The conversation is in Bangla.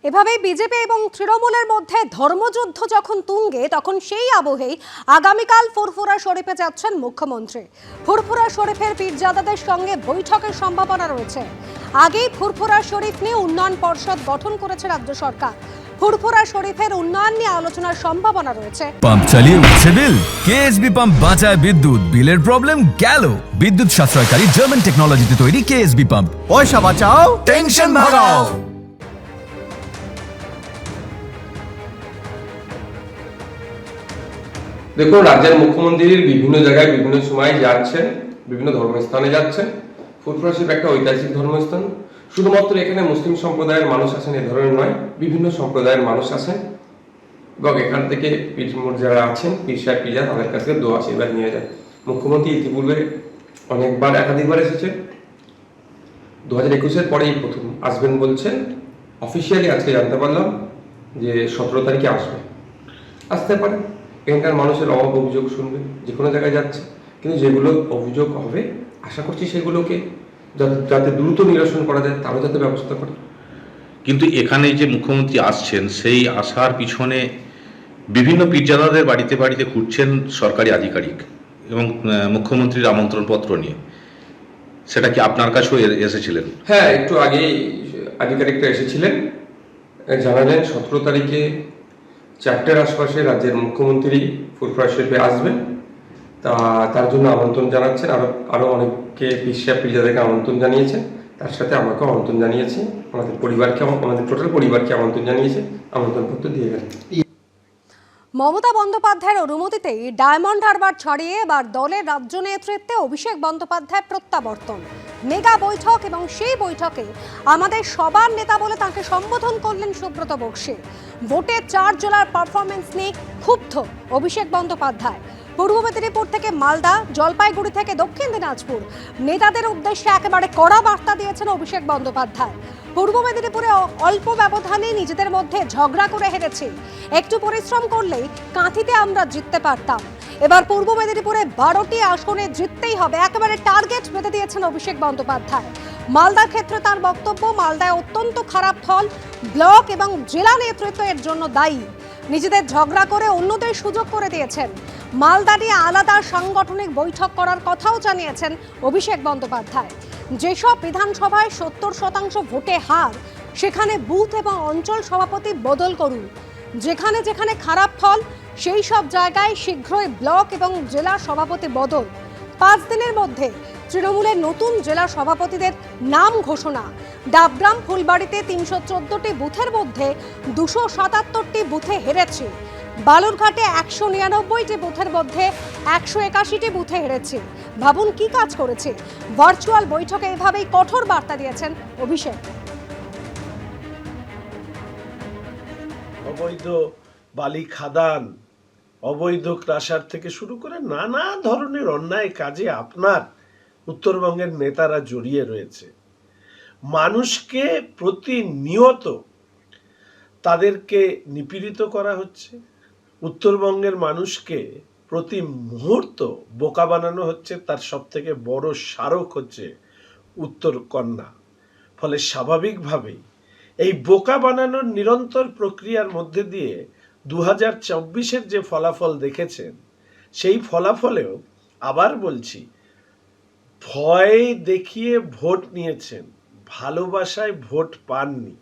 এভাবেই বিজেপি এবং তৃণমূলের মধ্যে ধর্মযুদ্ধ যখন তুঙ্গে, তখন সেই আবহেই আগামীকাল ফুরফুরা শরীফে যাচ্ছেন মুখ্যমন্ত্রী। ফুরফুরা শরীফের পীরজাদাদের সঙ্গে বৈঠকের সম্ভাবনা রয়েছে। আগেই ফুরফুরা শরীফ নিয়ে উন্নয়ন পর্ষদ গঠন করেছে রাজ্য সরকার। ফুরফুরা শরীফের উন্নয়ন নিয়ে আলোচনার সম্ভাবনা রয়েছে। পাম্প চালিয়ে উঠছে বিল, কেএসবি পাম্প বাঁচায় বিদ্যুৎ, বিলের প্রবলেম গেল। বিদ্যুৎ সাশ্রয়কারী জার্মান টেকনোলজিতে তৈরি কেএসবি পাম্প। পয়সা বাঁচাও, টেনশন ভাগাও। দেখুন, রাজ্যের মুখ্যমন্ত্রী বিভিন্ন জায়গায় বিভিন্ন সময় যাচ্ছেন, বিভিন্ন ধর্মস্থানে যাচ্ছেন। ফুরফুরা শরীফ একটা ঐতিহাসিক ধর্মস্থান। শুধুমাত্র এখানে মুসলিম সম্প্রদায়ের মানুষ আসেন এ ধরনের নয়, বিভিন্ন সম্প্রদায়ের মানুষ আসেন এবং এখান থেকে যারা আছেন পীর সাহেব পীরজাদা তাদের কাছে দোয়া আশীর্বাদ নিয়ে যায়। মুখ্যমন্ত্রী ইতিপূর্বে অনেকবার একাধিকবার এসেছেন। 2021-এর পরেই প্রথম আসবেন বলছেন। অফিসিয়ালি আজকে জানতে পারলাম যে 17 তারিখে আসতে পারে। এখানকার মানুষের অভাব অভিযোগ শুনবে, যে কোনো জায়গায় যাচ্ছে, কিন্তু যেগুলো অভিযোগ হবে আশা করছি সেগুলোকে যাতে দ্রুত নিরসন করা যায় তারও যাতে ব্যবস্থা করে। কিন্তু এখানে যে মুখ্যমন্ত্রী আসছেন, সেই আসার পিছনে বিভিন্ন পীরজাদাদের বাড়িতে বাড়িতে ঘুরছেন সরকারি আধিকারিক এবং মুখ্যমন্ত্রীর আমন্ত্রণপত্র নিয়ে। সেটা কি আপনার কাছেও এসেছিলেন? হ্যাঁ, একটু আগেই আধিকারিকরা এসেছিলেন, জানালেন 17 তারিখে 4টার আশপাশে রাজ্যের মুখ্যমন্ত্রী ফুরফুরা শরীফে আসবেন। তার জন্য আমন্ত্রণ জানাচ্ছেন। আরও অনেককে পীর সাহেব পীরজাদাকে আমন্ত্রণ জানিয়েছেন, তার সাথে আমাকেও আমন্ত্রণ জানিয়েছে, আমাদের টোটাল পরিবারকে আমন্ত্রণ জানিয়েছে, আমন্ত্রণপত্র দিয়ে গেলেন। মমতা বন্দ্যোপাধ্যায়ের অনুমতিতেই ডায়মন্ড হারবার ছাড়িয়ে এবার দলের রাজ্য নেতৃত্বে অভিষেক বন্দ্যোপাধ্যায় প্রত্যাবর্তন। মেগা বৈঠক এবং সেই বৈঠকে আমাদের সবার নেতা বলে তাকে সম্বোধন করলেন সুব্রত বক্সী। ভোটে 4 জেলার পারফরমেন্স নিয়ে ক্ষুব্ধ অভিষেক বন্দ্যোপাধ্যায়। পূর্ব মেদিনীপুর থেকে মালদা, জলপাইগুড়ি থেকে দক্ষিণ দিনাজপুর নেতাদের উদ্দেশ্যে একেবারে কড়া বার্তা দিয়েছেন অভিষেক বন্দ্যোপাধ্যায়। পূর্ব মেদিনীপুরে অল্প ব্যবধানে নিজেদের মধ্যে ঝগড়া করে হেরেছে, একটু পরিশ্রম করলেই কাঁথিতে আমরা জিততে পারতাম। এবার পূর্ব মেদিনীপুরে 12টি আসনে জিততেই হবে, একেবারে টার্গেট বেঁধে দিয়েছেন অভিষেক বন্দ্যোপাধ্যায়। মালদার ক্ষেত্রে তার বক্তব্য, মালদায় অত্যন্ত খারাপ ফল, ব্লক এবং জেলা নেতৃত্ব এর জন্য দায়ী। নিজেদের ঝগড়া করে অন্যদের সুযোগ করে দিয়েছেন। মালদা নিয়ে আলাদা সাংগঠনিক বৈঠক করার কথাও জানিয়েছেন অভিষেক বন্দ্যোপাধ্যায়। যেসব বিধানসভায় 70% ভোটে হার, সেখানে বুথ এবং অঞ্চল সভাপতি বদল করুন। যেখানে যেখানে খারাপ ফল, সেই সব জায়গায় শীঘ্রই ব্লক এবং জেলা সভাপতি বদল। 5 দিনের মধ্যে তৃণমূলের নতুন জেলা সভাপতিদের নাম ঘোষণা। ডাবগ্রাম ফুলবাড়িতে 314টি বুথের মধ্যে 277টি বুথে হেরেছে। বালুরঘাটে 199টি বুথের মধ্যে 181টি বুথে হেরেছে। ভাবুন কি কাজ করেছে। ভার্চুয়াল বৈঠকে এভাবেই কঠোর বার্তা দিয়েছেন অভিষেক। অবৈধ বালি খাদান, অবৈধ ক্রাশার থেকে শুরু করে নানা ধরনের অন্যায় কাজে আপনার উত্তরবঙ্গের নেতারা জড়িয়ে রয়েছে। মানুষকে প্রতিনিয়ত তাদেরকে নিপীড়িত করা হচ্ছে। উত্তরবঙ্গের মানুষকে প্রতি মুহূর্ত বোকা বানানো হচ্ছে। তার সব থেকে বড় স্মারক হচ্ছে উত্তরকন্যা। ফলে স্বাভাবিকভাবেই এই বোকা বানানোর নিরন্তর প্রক্রিয়ার মধ্যে দিয়ে 2024-এর যে ফলাফল দেখেছেন, সেই ফলাফলেও আবার বলছি, ভয় দেখিয়ে ভোট নিয়েছেন, ভালোবাসায় ভোট পাননি।